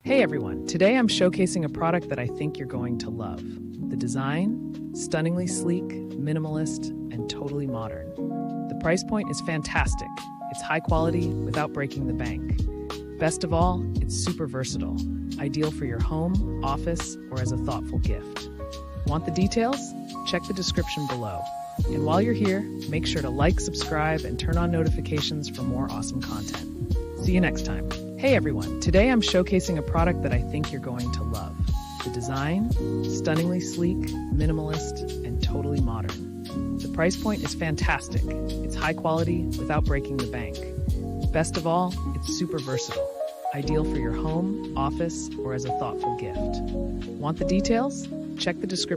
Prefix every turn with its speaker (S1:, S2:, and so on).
S1: Hey everyone, today I'm showcasing a product that I think you're going to love. The design, stunningly sleek, minimalist, and totally modern. The price point is fantastic. It's high quality without breaking the bank. Best of all, it's super versatile, ideal for your home, office, or as a thoughtful gift. Want the details? Check the description below. And while you're here, make sure to like, subscribe, and turn on notifications for more awesome content. See you next time. Hey everyone, today I'm showcasing a product that I think you're going to love. The design, stunningly sleek, minimalist, and totally modern. The price point is fantastic. It's high quality without breaking the bank. Best of all, it's super versatile, ideal for your home, office, or as a thoughtful gift. Want the details? Check the description.